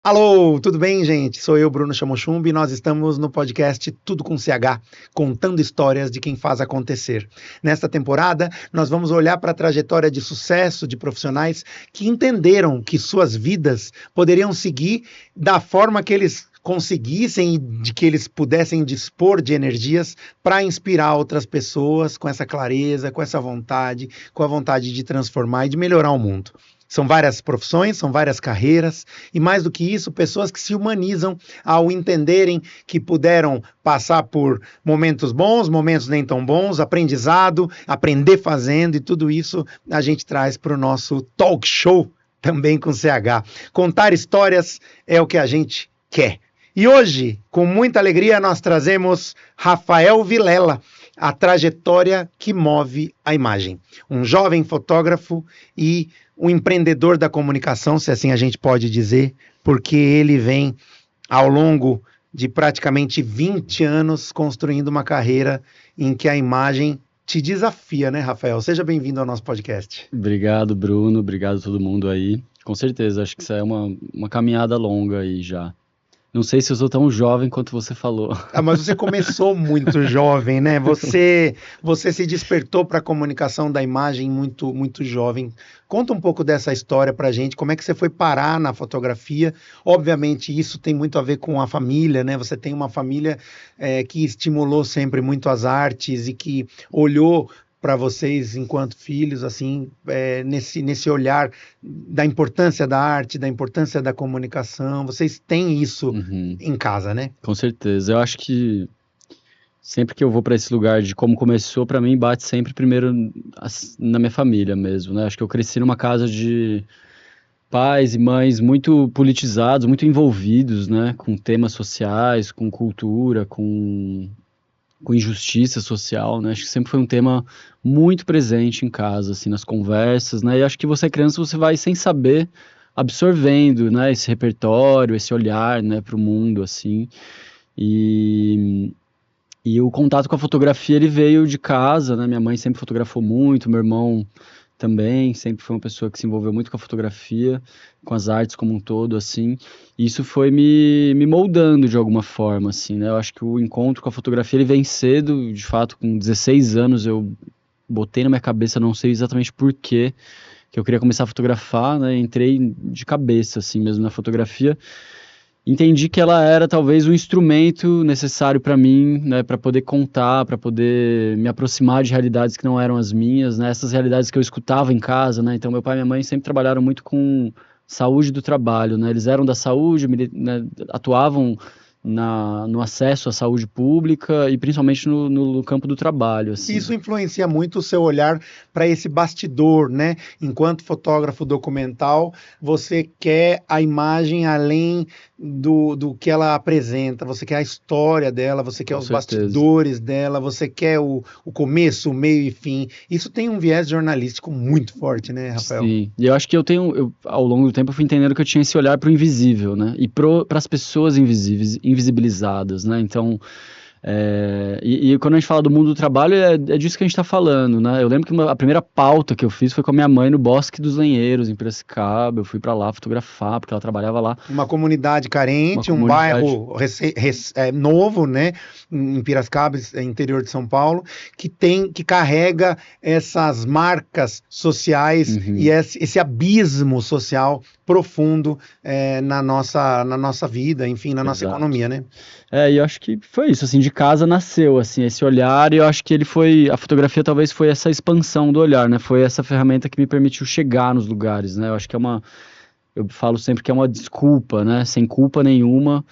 Alô, tudo bem, gente? Sou eu, Bruno Chamochumbi, e nós estamos no podcast Tudo com CH, contando histórias de quem faz acontecer. Nesta temporada, nós vamos olhar para a trajetória de sucesso de profissionais que entenderam que suas vidas poderiam seguir da forma que eles conseguissem e de que eles pudessem dispor de energias para inspirar outras pessoas com essa clareza, com essa vontade, com a vontade de transformar e de melhorar o mundo. São várias profissões, são várias carreiras, e mais do que isso, pessoas que se humanizam ao entenderem que puderam passar por momentos bons, momentos nem tão bons, aprendizado, aprender fazendo, e tudo isso a gente traz para o nosso talk show, também com CH. Contar histórias é o que a gente quer. E hoje, com muita alegria, nós trazemos Rafael Vilela, a trajetória que move a imagem. Um jovem fotógrafo e um empreendedor da comunicação, se assim a gente pode dizer, porque ele vem ao longo de praticamente 20 anos construindo uma carreira em que a imagem te desafia, né, Rafael? Seja bem-vindo ao nosso podcast. Obrigado, Bruno. Obrigado a todo mundo aí. Com certeza, acho que isso é uma caminhada longa aí já. Não sei se eu sou tão jovem quanto você falou. Mas você começou muito jovem, né? Você se despertou para a comunicação da imagem muito, muito jovem. Conta um pouco dessa história para a gente, como é que você foi parar na fotografia? Obviamente isso tem muito a ver com a família, né? Você tem uma família que estimulou sempre muito as artes e que olhou para vocês, enquanto filhos, assim, nesse olhar da importância da arte, da importância da comunicação. Vocês têm isso em casa, né? Com certeza. Eu acho que sempre que eu vou para esse lugar de como começou, para mim bate sempre primeiro na minha família mesmo, né? Acho que eu cresci numa casa de pais e mães muito politizados, muito envolvidos, né? Com temas sociais, com cultura, com injustiça social, né? Acho que sempre foi um tema muito presente em casa, assim, nas conversas, né? E acho que você criança, você vai sem saber absorvendo, né? Esse repertório, esse olhar, né? Para o mundo, assim. E o contato com a fotografia, ele veio de casa, né? Minha mãe sempre fotografou muito, meu irmão também, sempre foi uma pessoa que se envolveu muito com a fotografia, com as artes como um todo, assim, e isso foi me moldando de alguma forma, assim, né, eu acho que o encontro com a fotografia, ele vem cedo, de fato, com 16 anos eu botei na minha cabeça, não sei exatamente por quê, que eu queria começar a fotografar, né, entrei de cabeça, assim, mesmo na fotografia. Entendi que ela era talvez um instrumento necessário para mim, né, para poder contar, para poder me aproximar de realidades que não eram as minhas, né, essas realidades que eu escutava em casa, né, então meu pai e minha mãe sempre trabalharam muito com saúde do trabalho, né, eles eram da saúde, né, atuavam no acesso à saúde pública e principalmente no campo do trabalho, assim. Isso influencia muito o seu olhar para esse bastidor, né? Enquanto fotógrafo documental, você quer a imagem além do que ela apresenta, você quer a história dela, você quer Com os certeza. bastidores dela, você quer o começo, o meio e fim. Isso tem um viés jornalístico muito forte, né, Rafael? Sim, e eu acho que ao longo do tempo eu fui entendendo que eu tinha esse olhar para o invisível, né, e para as pessoas invisíveis, invisibilizadas, né, então, e quando a gente fala do mundo do trabalho, é disso que a gente está falando, né, eu lembro que a primeira pauta que eu fiz foi com a minha mãe no Bosque dos Lenheiros, em Piracicaba, eu fui para lá fotografar, porque ela trabalhava lá. Uma comunidade carente, um bairro novo, né, em Piracicaba, interior de São Paulo, que carrega essas marcas sociais e esse abismo social profundo na nossa vida, enfim, na nossa economia, né? E eu acho que foi isso, assim, de casa nasceu, assim, esse olhar, e eu acho que a fotografia talvez foi essa expansão do olhar, né, foi essa ferramenta que me permitiu chegar nos lugares, né, eu acho que eu falo sempre que é uma desculpa, né, sem culpa nenhuma,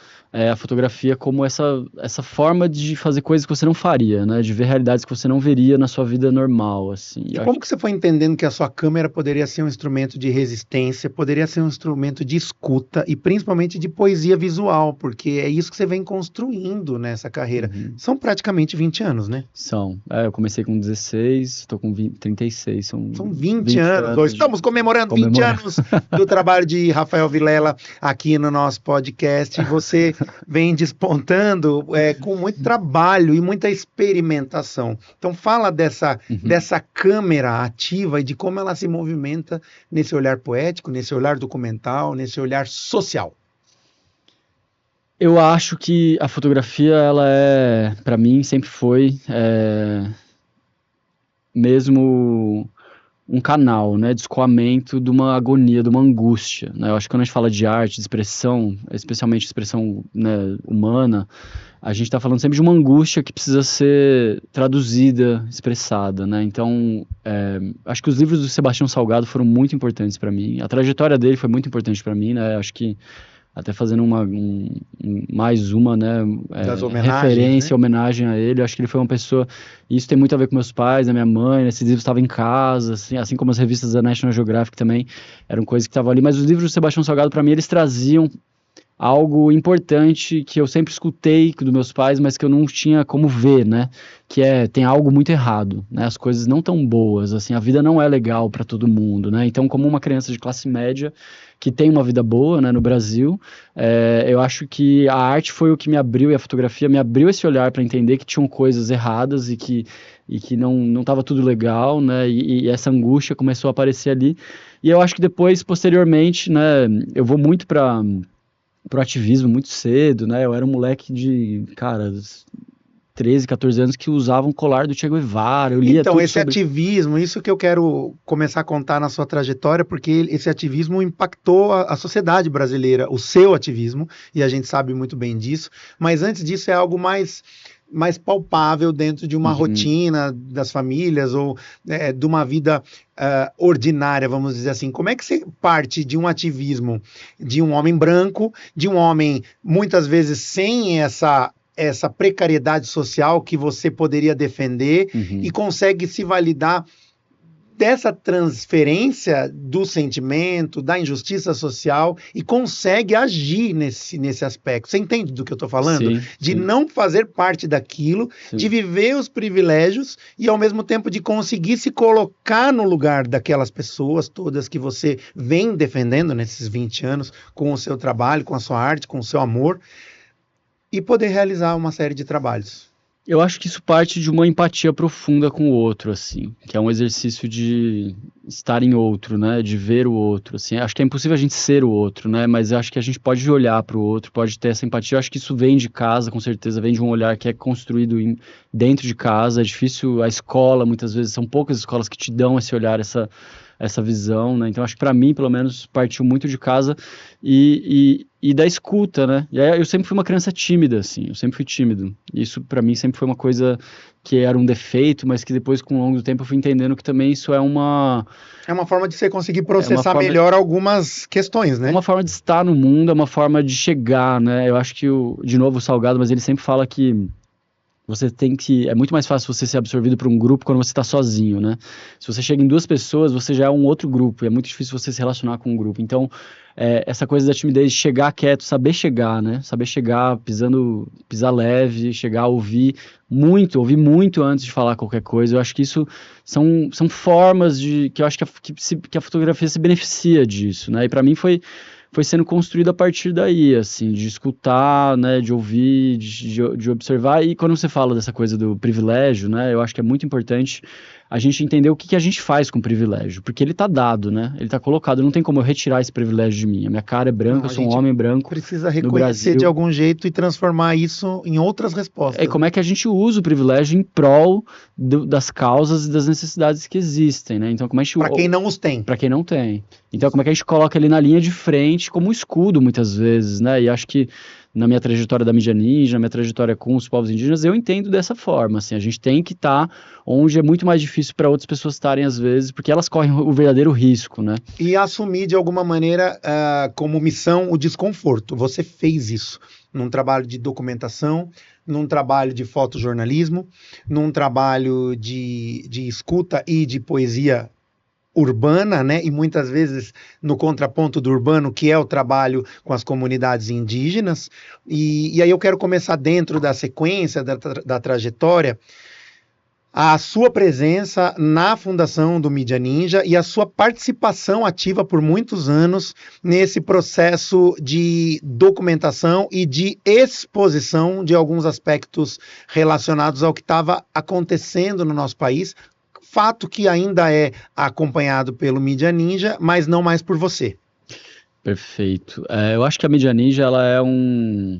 a fotografia como essa forma de fazer coisas que você não faria, né, de ver realidades que você não veria na sua vida normal, assim. E como que você foi entendendo que a sua câmera poderia ser um instrumento de resistência, poderia ser um instrumento de escuta e principalmente de poesia visual, porque é isso que você vem construindo nessa carreira. São praticamente 20 anos, né? São. Eu comecei com 16, estou com 36, são 20 anos. Estamos comemorando 20 anos do trabalho de Rafael Vilela aqui no nosso podcast. Você vem despontando com muito trabalho e muita experimentação. Então fala dessa câmera ativa e de como ela se movimenta nesse olhar poético, nesse olhar documental, nesse olhar social. Eu acho que a fotografia, ela para mim, sempre foi mesmo um canal, né, de escoamento de uma agonia, de uma angústia, né? Eu acho que quando a gente fala de arte, de expressão, especialmente expressão, né, humana, a gente está falando sempre de uma angústia que precisa ser traduzida, expressada, né? Então, acho que os livros do Sebastião Salgado foram muito importantes para mim. A trajetória dele foi muito importante para mim, né? Acho que até fazendo mais uma, né, Das homenagens, referência, né? homenagem a ele. Eu acho que ele foi uma pessoa, e isso tem muito a ver com meus pais, a minha mãe, né? Esses livros estavam em casa, assim como as revistas da National Geographic também, eram coisas que estavam ali, mas os livros do Sebastião Salgado, para mim, eles traziam algo importante que eu sempre escutei dos meus pais, mas que eu não tinha como ver, né? Que tem algo muito errado, né? As coisas não tão boas, assim, a vida não é legal para todo mundo, né? Então, como uma criança de classe média que tem uma vida boa, né, no Brasil, eu acho que a arte foi o que me abriu, e a fotografia me abriu esse olhar para entender que tinham coisas erradas e que não estava tudo legal, né? E essa angústia começou a aparecer ali. E eu acho que depois, posteriormente, né, eu vou muito pro ativismo muito cedo, né? Eu era um moleque de, cara, 13, 14 anos que usava um colar do Che Guevara, eu lia Então, tudo esse sobre... ativismo, isso que eu quero começar a contar na sua trajetória, porque esse ativismo impactou a sociedade brasileira, o seu ativismo, e a gente sabe muito bem disso, mas antes disso é algo mais palpável dentro de uma rotina das famílias ou de uma vida ordinária, vamos dizer assim. Como é que você parte de um ativismo de um homem branco, de um homem muitas vezes sem essa precariedade social que você poderia defender e consegue se validar dessa transferência do sentimento, da injustiça social e consegue agir nesse aspecto. Você entende do que eu estou falando? Sim, de sim. não fazer parte daquilo, Sim. de viver os privilégios e ao mesmo tempo de conseguir se colocar no lugar daquelas pessoas todas que você vem defendendo nesses 20 anos com o seu trabalho, com a sua arte, com o seu amor e poder realizar uma série de trabalhos. Eu acho que isso parte de uma empatia profunda com o outro, assim, que é um exercício de estar em outro, né, de ver o outro, assim. Acho que é impossível a gente ser o outro, né, mas acho que a gente pode olhar para o outro, pode ter essa empatia. Eu acho que isso vem de casa, com certeza, vem de um olhar que é construído dentro de casa. É difícil, a escola, muitas vezes, são poucas escolas que te dão esse olhar, essa visão, né? Então acho que para mim, pelo menos, partiu muito de casa e da escuta, né? E aí eu sempre fui uma criança tímida, assim, eu sempre fui tímido. Isso para mim sempre foi uma coisa que era um defeito, mas que depois, com o longo do tempo, eu fui entendendo que também isso é uma forma de você conseguir processar forma, melhor algumas questões, né? É uma forma de estar no mundo, é uma forma de chegar, né? Eu acho que, de novo, o Salgado, mas ele sempre fala que você tem que... É muito mais fácil você ser absorvido por um grupo quando você está sozinho, né? Se você chega em duas pessoas, você já é um outro grupo. E é muito difícil você se relacionar com um grupo. Então, essa coisa da timidez, chegar quieto, saber chegar, né? Saber chegar pisar leve, chegar, ouvir muito antes de falar qualquer coisa. Eu acho que isso são formas que eu acho que a fotografia se beneficia disso, né? E para mim foi sendo construído a partir daí, assim, de escutar, né, de ouvir, de observar. E quando você fala dessa coisa do privilégio, né, eu acho que é muito importante a gente entender o que a gente faz com o privilégio, porque ele tá dado, né, ele tá colocado, não tem como eu retirar esse privilégio de mim. A minha cara é branca, eu sou um homem branco. Precisa reconhecer de algum jeito e transformar isso em outras respostas. E como é que a gente usa o privilégio em prol das causas e das necessidades que existem, né? Então, como a gente... Para quem não os tem. Para quem não tem. Então, como é que a gente coloca ele na linha de frente como um escudo, muitas vezes, né? E acho que na minha trajetória da mídia ninja, na minha trajetória com os povos indígenas, eu entendo dessa forma, assim, a gente tem que estar onde é muito mais difícil para outras pessoas estarem, às vezes, porque elas correm o verdadeiro risco, né? E assumir, de alguma maneira, como missão, o desconforto. Você fez isso num trabalho de documentação, num trabalho de fotojornalismo, num trabalho de escuta e de poesia urbana, né? E muitas vezes no contraponto do urbano, que é o trabalho com as comunidades indígenas. E aí eu quero começar dentro da sequência da trajetória, a sua presença na fundação do Mídia Ninja e a sua participação ativa por muitos anos nesse processo de documentação e de exposição de alguns aspectos relacionados ao que estava acontecendo no nosso país, fato que ainda é acompanhado pelo Mídia Ninja, mas não mais por você. Perfeito. Eu acho que a Mídia Ninja, ela é um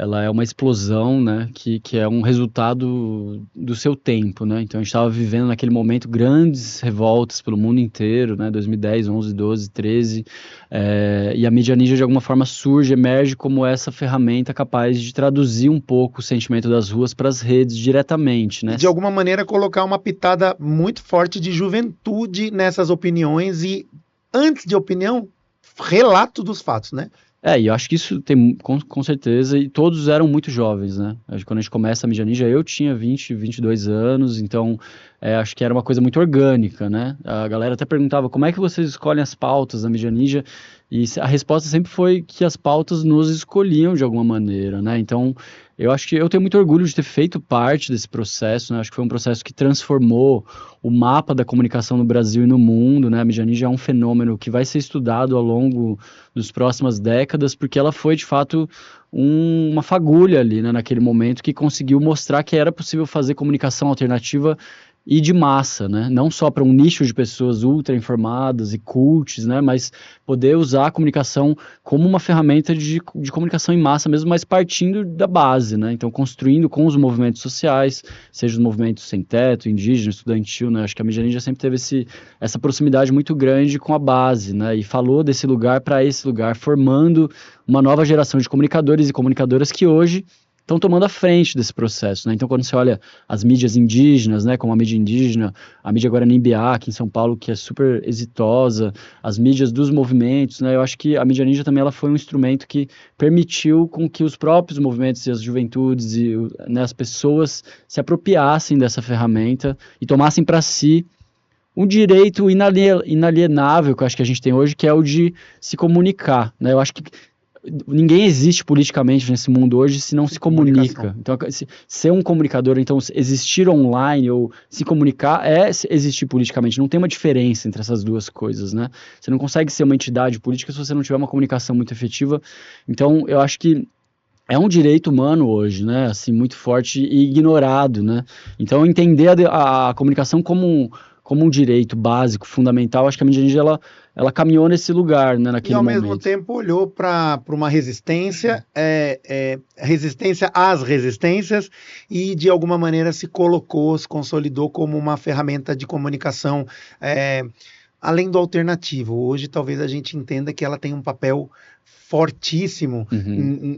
ela é uma explosão, né, que é um resultado do seu tempo, né? Então a gente estava vivendo naquele momento grandes revoltas pelo mundo inteiro, né? 2010, 11, 12, 13, e a mídia ninja de alguma forma surge, emerge como essa ferramenta capaz de traduzir um pouco o sentimento das ruas para as redes diretamente, E né? de alguma maneira colocar uma pitada muito forte de juventude nessas opiniões e, antes de opinião, relato dos fatos, né? E eu acho que isso tem com certeza, e todos eram muito jovens, né? Acho que quando a gente começa a mídia ninja, eu tinha 20, 22 anos, então acho que era uma coisa muito orgânica, né? A galera até perguntava como é que vocês escolhem as pautas da mídia ninja, e a resposta sempre foi que as pautas nos escolhiam de alguma maneira, né? Então, eu acho que eu tenho muito orgulho de ter feito parte desse processo, né? Acho que foi um processo que transformou o mapa da comunicação no Brasil e no mundo, né? A mídia ninja é um fenômeno que vai ser estudado ao longo das próximas décadas, porque ela foi, de fato, uma fagulha ali, né, naquele momento, que conseguiu mostrar que era possível fazer comunicação alternativa e de massa, né? Não só para um nicho de pessoas ultra informadas e cults, né? Mas poder usar a comunicação como uma ferramenta de comunicação em massa mesmo, mas partindo da base, né? Então, construindo com os movimentos sociais, seja os movimentos sem teto, indígena, estudantil, né? Acho que a mídia ninja sempre teve essa proximidade muito grande com a base, né? E falou desse lugar para esse lugar, formando uma nova geração de comunicadores e comunicadoras que hoje estão tomando a frente desse processo, né? Então, quando você olha as mídias indígenas, né, como a mídia indígena, a mídia Guarani-Mbiá, aqui em São Paulo, que é super exitosa, as mídias dos movimentos, né? Eu acho que a mídia ninja também ela foi um instrumento que permitiu com que os próprios movimentos e as juventudes e, né, as pessoas se apropriassem dessa ferramenta e tomassem para si um direito inalienável que eu acho que a gente tem hoje, que é o de se comunicar, né? Eu acho que ninguém existe politicamente nesse mundo hoje se não se comunica. Então, ser um comunicador, então, existir online ou se comunicar é existir politicamente. Não tem uma diferença entre essas duas coisas, né? Você não consegue ser uma entidade política se você não tiver uma comunicação muito efetiva. Então, eu acho que é um direito humano hoje, né? Assim, muito forte e ignorado, né? Então, entender a comunicação como um direito básico, fundamental, acho que a mídia ninja, ela caminhou nesse lugar, né, naquele momento. E ao mesmo tempo olhou para uma resistência, resistência às resistências, e de alguma maneira se colocou, se consolidou como uma ferramenta de comunicação além do alternativo. Hoje talvez a gente entenda que ela tem um papel fortíssimo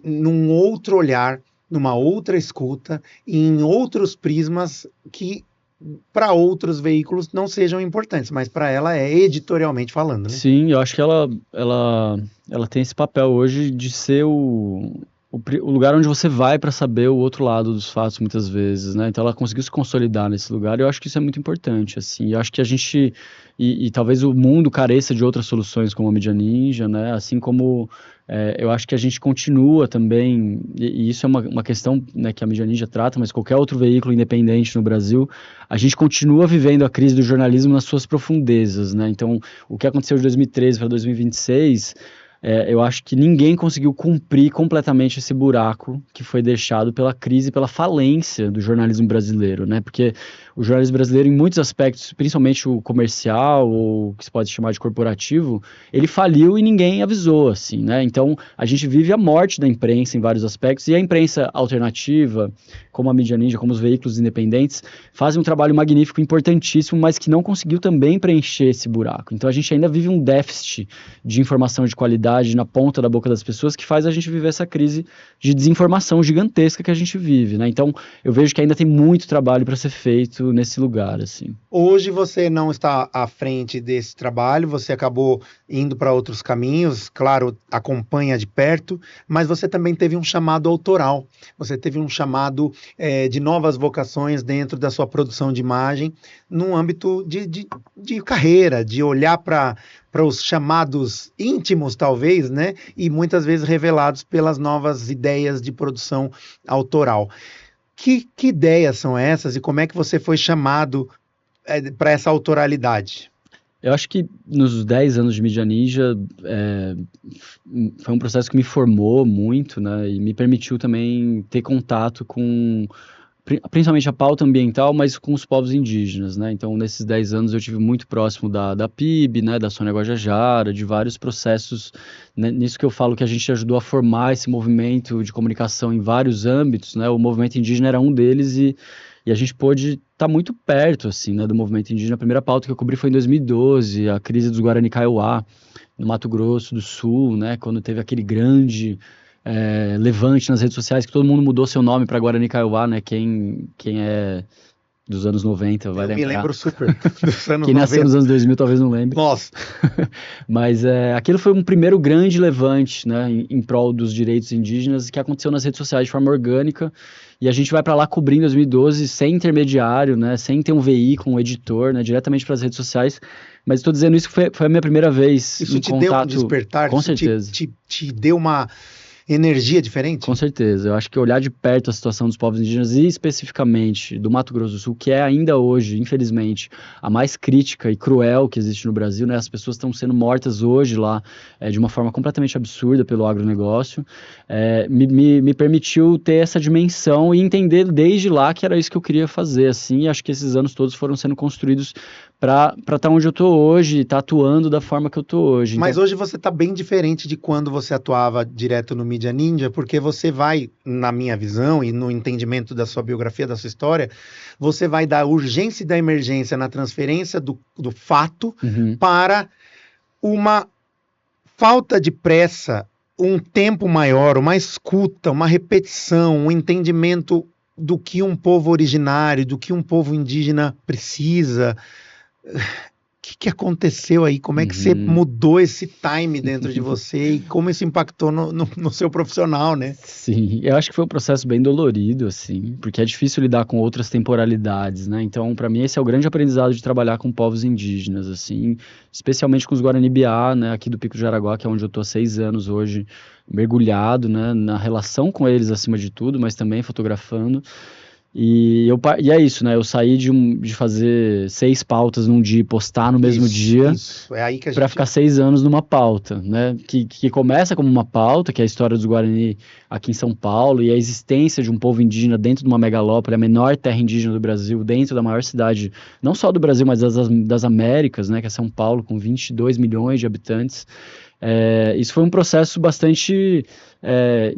num outro olhar, numa outra escuta, e em outros prismas que para outros veículos não sejam importantes, mas para ela é editorialmente falando, né? Sim, eu acho que ela tem esse papel hoje de ser o lugar onde você vai para saber o outro lado dos fatos muitas vezes, né? Então ela conseguiu se consolidar nesse lugar e eu acho que isso é muito importante, assim. Eu acho que a gente, e talvez o mundo careça de outras soluções como a mídia ninja, né? Assim como eu acho que a gente continua também, e isso é uma questão, né, que a mídia ninja trata, mas qualquer outro veículo independente no Brasil, a gente continua vivendo a crise do jornalismo nas suas profundezas, né? Então, o que aconteceu de 2013 para 2026, eu acho que ninguém conseguiu cumprir completamente esse buraco que foi deixado pela crise, pela falência do jornalismo brasileiro, né? Porque o jornalismo brasileiro, em muitos aspectos, principalmente o comercial, ou o que se pode chamar de corporativo, ele faliu e ninguém avisou, assim, né? Então, a gente vive a morte da imprensa em vários aspectos, e a imprensa alternativa, como a mídia ninja, como os veículos independentes, fazem um trabalho magnífico, importantíssimo, mas que não conseguiu também preencher esse buraco. Então, a gente ainda vive um déficit de informação de qualidade na ponta da boca das pessoas, que faz a gente viver essa crise de desinformação gigantesca que a gente vive, né? Então, eu vejo que ainda tem muito trabalho para ser feito nesse lugar, assim. Hoje você não está à frente desse trabalho, você acabou indo para outros caminhos, claro, acompanha de perto, mas você também teve um chamado autoral, você teve um chamado de novas vocações dentro da sua produção de imagem, num âmbito de carreira, de olhar para os chamados íntimos, talvez, né? E muitas vezes revelados pelas novas ideias de produção autoral. Que ideias são essas e como é que você foi chamado para essa autoralidade? Eu acho que nos 10 anos de mídia ninja foi um processo que me formou muito, né? E me permitiu também ter contato com principalmente a pauta ambiental, mas com os povos indígenas, né? Então, nesses 10 anos eu tive muito próximo da PIB, né, da Sônia Guajajara, de vários processos, né, nisso que eu falo que a gente ajudou a formar esse movimento de comunicação em vários âmbitos, né? O movimento indígena era um deles e a gente pôde estar muito perto, assim, né, do movimento indígena. A primeira pauta que eu cobri foi em 2012, a crise dos Guarani Kaiowá, no Mato Grosso do Sul, né, quando teve aquele grande levante nas redes sociais, que todo mundo mudou seu nome para Guarani Kaiowá, né, quem é dos anos 90 vai lembrar. Eu me lembro super dos anos Quem 90. nasceu nos anos 2000 talvez não lembre. Nossa! Mas aquilo foi um primeiro grande levante, né, em prol dos direitos indígenas que aconteceu nas redes sociais de forma orgânica, e a gente vai para lá cobrir em 2012 sem intermediário, né, sem ter um veículo, um editor, né, diretamente para as redes sociais. Mas estou dizendo isso que foi a minha primeira vez isso em te contato. Deu um despertar? Com isso certeza. Te deu uma energia diferente? Com certeza. Eu acho que olhar de perto a situação dos povos indígenas e especificamente do Mato Grosso do Sul, que é ainda hoje, infelizmente, a mais crítica e cruel que existe no Brasil, né? As pessoas estão sendo mortas hoje lá de uma forma completamente absurda pelo agronegócio, me permitiu ter essa dimensão e entender desde lá que era isso que eu queria fazer, assim, e acho que esses anos todos foram sendo construídos para estar onde eu estou hoje, estar atuando da forma que eu estou hoje. Mas hoje você está bem diferente de quando você atuava direto no Mídia Ninja, porque você vai, na minha visão e no entendimento da sua biografia, da sua história, você vai da urgência e da emergência na transferência do fato para uma falta de pressa, um tempo maior, uma escuta, uma repetição, um entendimento do que um povo originário, do que um povo indígena precisa. O que aconteceu aí? Como é que você mudou esse time dentro de você e como isso impactou no seu profissional, né? Sim, eu acho que foi um processo bem dolorido, assim, porque é difícil lidar com outras temporalidades, né? Então, para mim, esse é o grande aprendizado de trabalhar com povos indígenas, assim, especialmente com os Guarani-Biá, né, aqui do Pico do Jaraguá, que é onde eu tô há 6 anos hoje, mergulhado, né, na relação com eles acima de tudo, mas também fotografando. E é isso, né? Eu saí de fazer 6 pautas num dia e postar no mesmo dia. Isso. É aí que a gente... Para ficar 6 anos numa pauta, né? Que começa como uma pauta, que é a história dos Guarani aqui em São Paulo e a existência de um povo indígena dentro de uma megalópole, a menor terra indígena do Brasil, dentro da maior cidade, não só do Brasil, mas das Américas, né? Que é São Paulo, com 22 milhões de habitantes. Isso foi um processo bastante,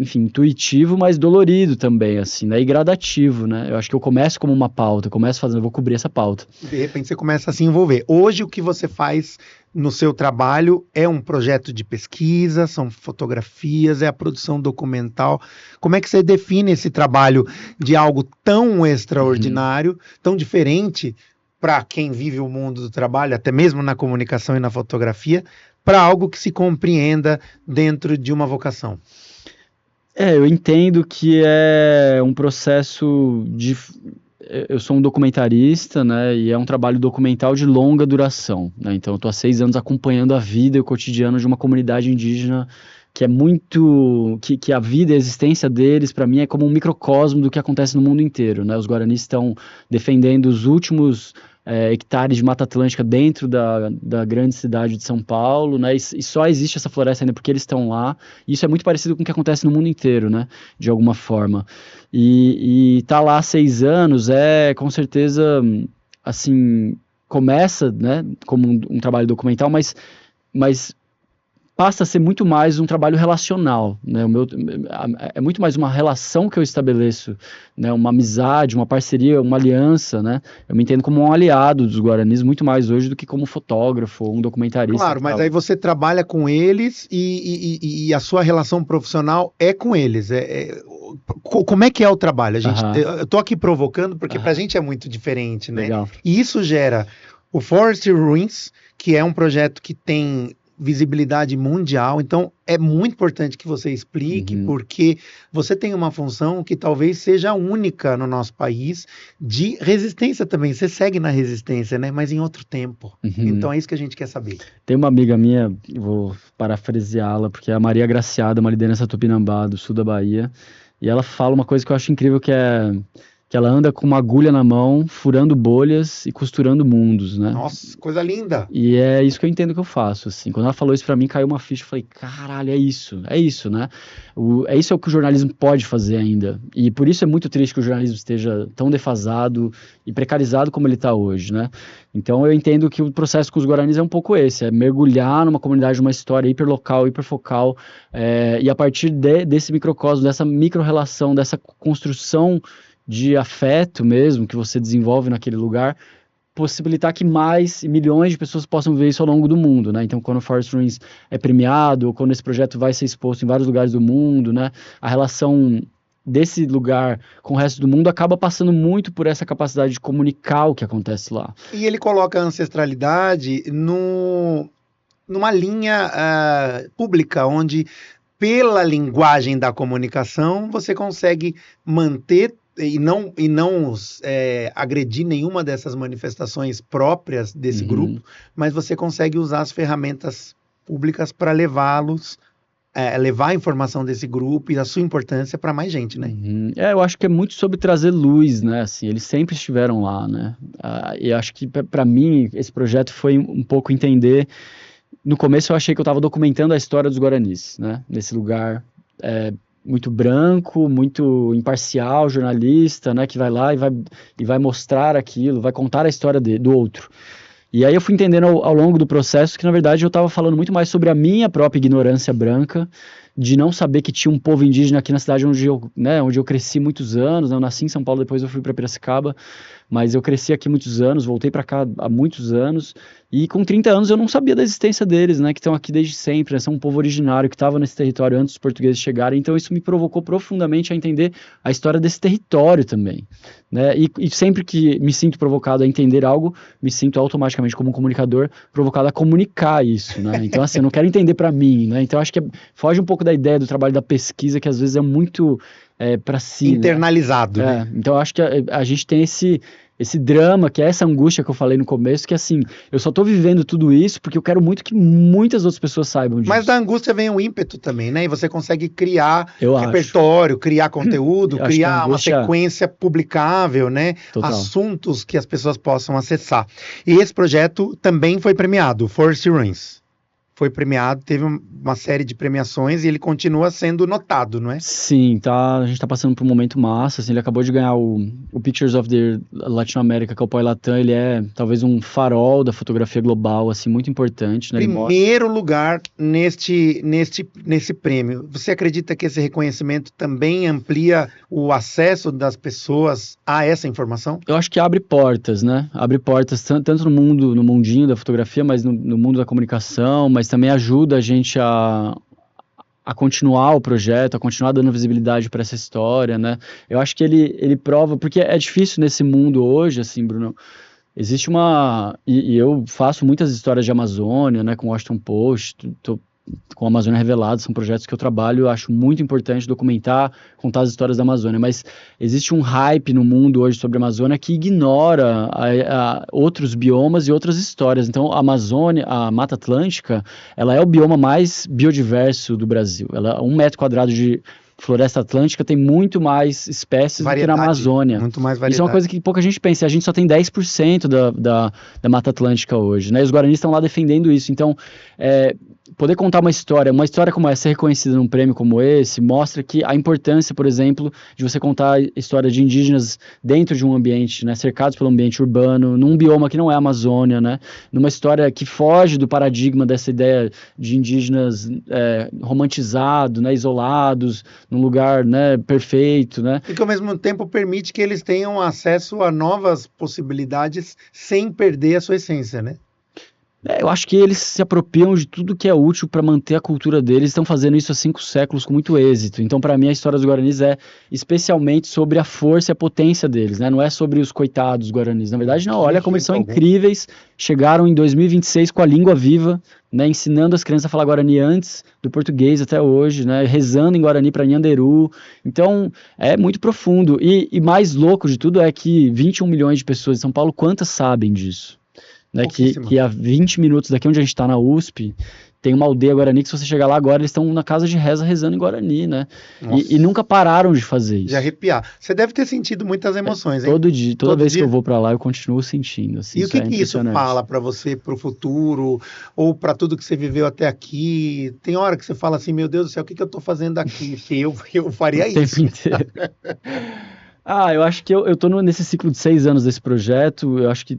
enfim, intuitivo, mas dolorido também, assim, né? E gradativo, né? Eu acho que eu começo como uma pauta, eu começo fazendo, eu vou cobrir essa pauta. De repente você começa a se envolver. Hoje o que você faz no seu trabalho é um projeto de pesquisa, são fotografias, é a produção documental. Como é que você define esse trabalho de algo tão extraordinário, tão diferente para quem vive o mundo do trabalho, até mesmo na comunicação e na fotografia, para algo que se compreenda dentro de uma vocação? Eu entendo que é um processo de... Eu sou um documentarista, né, e é um trabalho documental de longa duração, né, então eu estou há 6 anos acompanhando a vida e o cotidiano de uma comunidade indígena que é muito... que a vida e a existência deles, para mim, é como um microcosmo do que acontece no mundo inteiro, né, os Guaranis estão defendendo os últimos... hectares de Mata Atlântica dentro da grande cidade de São Paulo, né? E só existe essa floresta ainda porque eles estão lá. E isso é muito parecido com o que acontece no mundo inteiro, né? De alguma forma. E tá lá há 6 anos com certeza, assim, começa, né? Como um trabalho documental, mas passa a ser muito mais um trabalho relacional, né? É muito mais uma relação que eu estabeleço, né? Uma amizade, uma parceria, uma aliança, né? Eu me entendo como um aliado dos Guaranis muito mais hoje do que como fotógrafo ou um documentarista. Claro, mas aí você trabalha com eles e a sua relação profissional é com eles. Como é que é o trabalho? Eu tô aqui provocando porque pra gente é muito diferente, né? Legal. E isso gera o Forest Ruins, que é um projeto que tem visibilidade mundial, então é muito importante que você explique, porque você tem uma função que talvez seja única no nosso país, de resistência também, você segue na resistência, né, mas em outro tempo, então é isso que a gente quer saber. Tem uma amiga minha, vou parafraseá-la, porque é a Maria Graciada, uma liderança tupinambá do sul da Bahia, e ela fala uma coisa que eu acho incrível, que que ela anda com uma agulha na mão, furando bolhas e costurando mundos, né? Nossa, coisa linda. E é isso que eu entendo que eu faço, assim. Quando ela falou isso pra mim, caiu uma ficha, eu falei, caralho, é isso, né? É isso que o jornalismo pode fazer ainda. E por isso é muito triste que o jornalismo esteja tão defasado e precarizado como ele tá hoje, né? Então eu entendo que o processo com os Guaranis é um pouco esse, é mergulhar numa comunidade, numa história hiperlocal, hiperfocal, e a partir desse microcosmo, dessa micro-relação, dessa construção de afeto mesmo que você desenvolve naquele lugar, possibilitar que mais milhões de pessoas possam ver isso ao longo do mundo, né? Então, quando o Forest Ruins é premiado, ou quando esse projeto vai ser exposto em vários lugares do mundo, né? A relação desse lugar com o resto do mundo acaba passando muito por essa capacidade de comunicar o que acontece lá. E ele coloca a ancestralidade numa linha pública, onde, pela linguagem da comunicação, você consegue manter e não agredir nenhuma dessas manifestações próprias desse grupo, mas você consegue usar as ferramentas públicas para levar a informação desse grupo e a sua importância para mais gente, né? Eu acho que é muito sobre trazer luz, né? Assim, eles sempre estiveram lá, né? E acho que para mim esse projeto foi um pouco entender. No começo eu achei que eu estava documentando a história dos Guaranis, né? Nesse lugar muito branco, muito imparcial, jornalista, né, que vai lá e vai mostrar aquilo, vai contar a história do outro. E aí eu fui entendendo ao longo do processo que, na verdade, eu estava falando muito mais sobre a minha própria ignorância branca, de não saber que tinha um povo indígena aqui na cidade onde eu cresci muitos anos, né? Eu nasci em São Paulo, depois eu fui para Piracicaba, mas eu cresci aqui muitos anos, voltei para cá há muitos anos, e com 30 anos eu não sabia da existência deles, né, que estão aqui desde sempre, né, são um povo originário que estava nesse território antes dos portugueses chegarem, então isso me provocou profundamente a entender a história desse território também, né, e sempre que me sinto provocado a entender algo, me sinto automaticamente como um comunicador provocado a comunicar isso, né, então assim, eu não quero entender para mim, né, então acho que foge um pouco da ideia do trabalho da pesquisa, que às vezes é muito para si, internalizado, né? Então eu acho que a gente tem esse drama, que é essa angústia que eu falei no começo, que assim, eu só tô vivendo tudo isso porque eu quero muito que muitas outras pessoas saibam disso. Mas da angústia vem o ímpeto também, né? E você consegue criar repertório, criar conteúdo, criar uma sequência publicável, né? Total. Assuntos que as pessoas possam acessar. E esse projeto também foi premiado, Forest Ruins. Foi premiado, teve uma série de premiações e ele continua sendo notado, não é? Sim, a gente tá passando por um momento massa, assim, ele acabou de ganhar o Pictures of the Latin America, que é o Poilatã, ele é talvez um farol da fotografia global, assim, muito importante, né? Primeiro lugar nesse prêmio. Você acredita que esse reconhecimento também amplia o acesso das pessoas a essa informação? Eu acho que abre portas, né? Abre portas tanto no mundinho da fotografia, mas no mundo da comunicação, mas também ajuda a gente a continuar o projeto, a continuar dando visibilidade para essa história, né? Eu acho que ele prova, porque é difícil nesse mundo hoje, assim, Bruno, existe e eu faço muitas histórias de Amazônia, né, com Washington Post, com a Amazônia Revelada, são projetos que eu trabalho, eu acho muito importante documentar, contar as histórias da Amazônia, mas existe um hype no mundo hoje sobre a Amazônia que ignora outros biomas e outras histórias. Então a Amazônia, a Mata Atlântica, ela é o bioma mais biodiverso do Brasil. Ela, 1 metro quadrado de floresta atlântica tem muito mais espécies do que na Amazônia. Muito mais variedade. Isso é uma coisa que pouca gente pensa. A gente só tem 10% da Mata Atlântica hoje, né? E os Guaranis estão lá defendendo isso. Então, poder contar uma história como essa, ser reconhecida num prêmio como esse, mostra que a importância, por exemplo, de você contar a história de indígenas dentro de um ambiente, né, cercados pelo ambiente urbano, num bioma que não é a Amazônia, né, numa história que foge do paradigma dessa ideia de indígenas romantizados, né, isolados, num lugar, né, perfeito, né. E que ao mesmo tempo permite que eles tenham acesso a novas possibilidades sem perder a sua essência, né? Eu acho que eles se apropriam de tudo que é útil para manter a cultura deles, estão fazendo isso há 5 séculos com muito êxito. Então, para mim, a história dos Guaranis é especialmente sobre a força e a potência deles, né? Não é sobre os coitados Guaranis. Na verdade, não. Olha como eles são incríveis. Chegaram em 2026 com a língua viva, né? Ensinando as crianças a falar Guarani antes do português até hoje, né? Rezando em Guarani para Nhanderu. Então, é muito profundo. E mais louco de tudo é que 21 milhões de pessoas em São Paulo, quantas sabem disso? Né, que há 20 minutos daqui onde a gente está na USP, Tem uma aldeia Guarani que se você chegar lá agora, eles estão na casa de reza rezando em Guarani, né? E nunca pararam de fazer isso. De arrepiar. Você deve ter sentido muitas emoções, hein? Todo dia, toda vez que eu vou para lá, eu continuo sentindo. Assim, e o que isso fala para você, para o futuro, ou para tudo que você viveu até aqui? Tem hora que você fala assim, meu Deus do céu, o que eu estou fazendo aqui? Que eu faria isso. O tempo inteiro. Eu acho que eu tô nesse ciclo de 6 anos desse projeto, eu acho que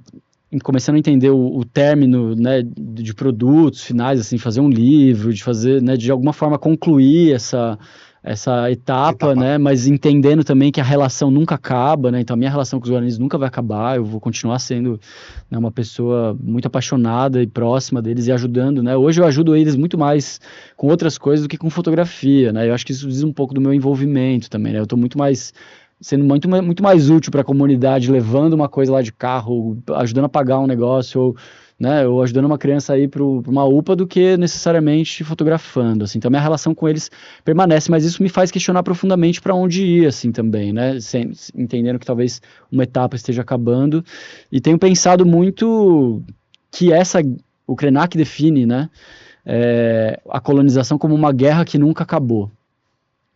começando a entender o término, né, de produtos finais, assim, fazer um livro, de fazer, né, de alguma forma concluir essa etapa, né, mas entendendo também que a relação nunca acaba, né, então a minha relação com os guaranis nunca vai acabar, eu vou continuar sendo, né, uma pessoa muito apaixonada e próxima deles e ajudando, né, hoje eu ajudo eles muito mais com outras coisas do que com fotografia, né, eu acho que isso diz um pouco do meu envolvimento também, né, eu tô muito mais sendo muito mais útil para a comunidade, levando uma coisa lá de carro, ajudando a pagar um negócio, ou, né, ou ajudando uma criança a ir para uma UPA do que necessariamente fotografando, assim. Então, minha relação com eles permanece, mas isso me faz questionar profundamente para onde ir, assim, também, né, entendendo que talvez uma etapa esteja acabando, e tenho pensado muito que o Krenak define, né, a colonização como uma guerra que nunca acabou.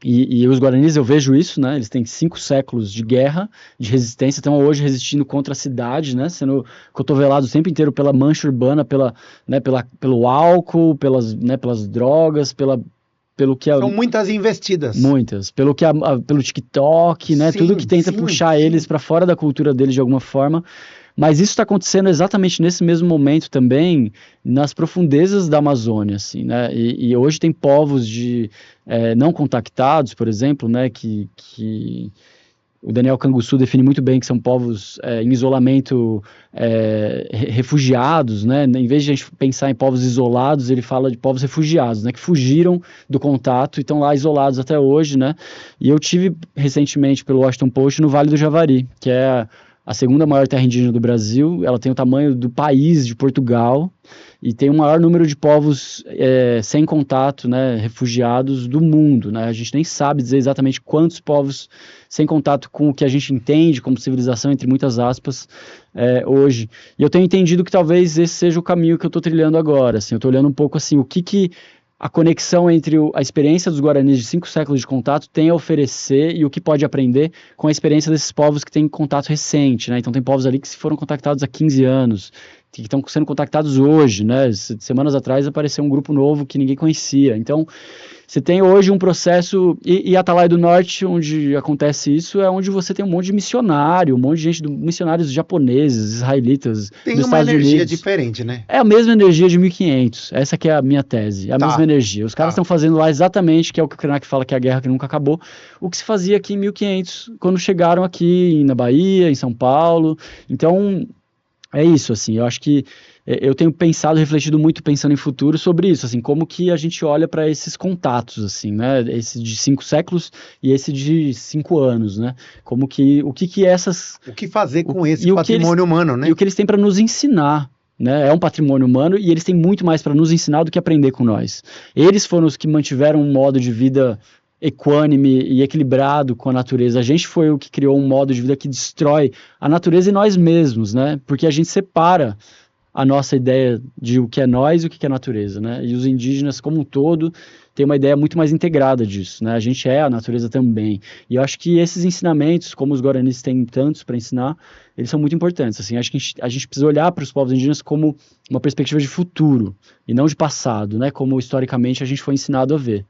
E os guaranis, eu vejo isso, né? Eles têm 5 séculos de guerra, de resistência, estão hoje resistindo contra a cidade, né? Sendo cotovelados o tempo inteiro pela mancha urbana, pelo álcool, pelas drogas, pelo que São muitas investidas. Muitas. Pelo TikTok, né? Sim, tudo que tenta puxar eles para fora da cultura deles de alguma forma. Mas isso está acontecendo exatamente nesse mesmo momento também nas profundezas da Amazônia, assim, né? E hoje tem povos não contactados, por exemplo, né? Que o Daniel Canguçu define muito bem que são povos em isolamento, refugiados, né? Em vez de a gente pensar em povos isolados, ele fala de povos refugiados, né? Que fugiram do contato e estão lá isolados até hoje, né? E eu tive recentemente pelo Washington Post no Vale do Javari, que é a segunda maior terra indígena do Brasil. Ela tem o tamanho do país de Portugal e tem o maior número de povos sem contato, né, refugiados do mundo, né? A gente nem sabe dizer exatamente quantos povos sem contato com o que a gente entende como civilização, entre muitas aspas, hoje. E eu tenho entendido que talvez esse seja o caminho que eu estou trilhando agora. Assim, eu estou olhando um pouco assim, o que a conexão entre a experiência dos guaranis de 5 séculos de contato tem a oferecer e o que pode aprender com a experiência desses povos que têm contato recente, né? Então tem povos ali que foram contactados há 15 anos, que estão sendo contactados hoje, né? Semanas atrás apareceu um grupo novo que ninguém conhecia. Então, você tem hoje um processo, e Atalaia do Norte, onde acontece isso, é onde você tem um monte de missionário, um monte de gente, missionários japoneses, israelitas, tem dos uma Estados energia Unidos. Diferente, né? É a mesma energia de 1500, essa que é a minha tese, é a mesma energia. Os caras estão fazendo lá exatamente, que é o que o Krenak fala que é a guerra que nunca acabou, o que se fazia aqui em 1500, quando chegaram aqui na Bahia, em São Paulo. Então, é isso, assim, eu acho que eu tenho pensado, refletido muito, pensando em futuro sobre isso, assim, como que a gente olha para esses contatos, assim, né, esse de 5 séculos e esse de 5 anos, né, como que, o que fazer com esse patrimônio humano, né? E o que eles têm para nos ensinar, né, é um patrimônio humano e eles têm muito mais para nos ensinar do que aprender com nós. Eles foram os que mantiveram um modo de vida equânime e equilibrado com a natureza. A gente foi o que criou um modo de vida que destrói a natureza e nós mesmos, né, porque a gente separa a nossa ideia de o que é nós e o que é natureza, né? E os indígenas, como um todo, têm uma ideia muito mais integrada disso, né? A gente é a natureza também. E eu acho que esses ensinamentos, como os guaranis têm tantos para ensinar, eles são muito importantes. Assim, acho que a gente precisa olhar para os povos indígenas como uma perspectiva de futuro e não de passado, né? Como historicamente a gente foi ensinado a ver.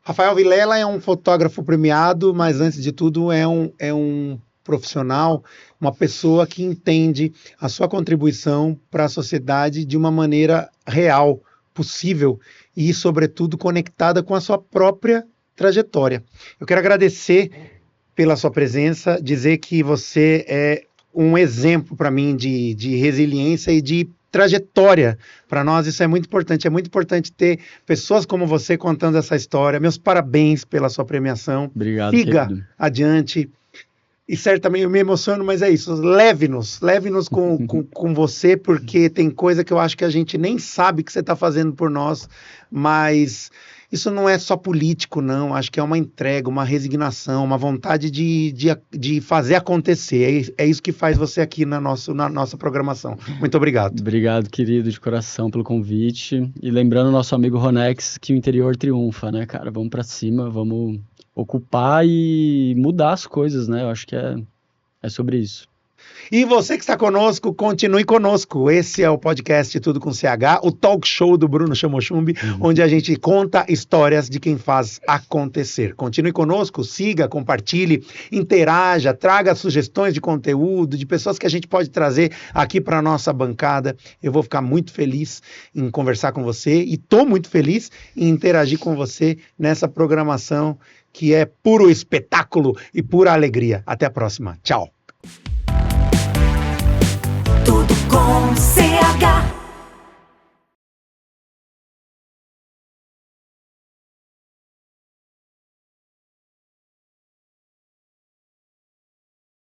Rafael Vilela é um fotógrafo premiado, mas antes de tudo é um profissional, uma pessoa que entende a sua contribuição para a sociedade de uma maneira real, possível e, sobretudo, conectada com a sua própria trajetória. Eu quero agradecer pela sua presença, dizer que você é um exemplo para mim de resiliência e de trajetória. Para nós isso é muito importante ter pessoas como você contando essa história. Meus parabéns pela sua premiação. Obrigado, siga querido. Adiante. E certamente eu me emociono, mas é isso. Leve-nos com você, porque tem coisa que eu acho que a gente nem sabe que você está fazendo por nós, mas isso não é só político, não. Acho que é uma entrega, uma resignação, uma vontade de fazer acontecer. É isso que faz você aqui na nossa programação. Muito obrigado. Obrigado, querido, de coração pelo convite. E lembrando o nosso amigo Ronex que o interior triunfa, né, cara? Vamos pra cima, vamos ocupar e mudar as coisas, né? Eu acho que é sobre isso. E você que está conosco, continue conosco. Esse é o podcast Tudo com CH, o talk show do Bruno Chamochumbi, onde a gente conta histórias de quem faz acontecer. Continue conosco, siga, compartilhe, interaja, traga sugestões de conteúdo, de pessoas que a gente pode trazer aqui para a nossa bancada. Eu vou ficar muito feliz em conversar com você e estou muito feliz em interagir com você nessa programação que é puro espetáculo e pura alegria. Até a próxima. Tchau.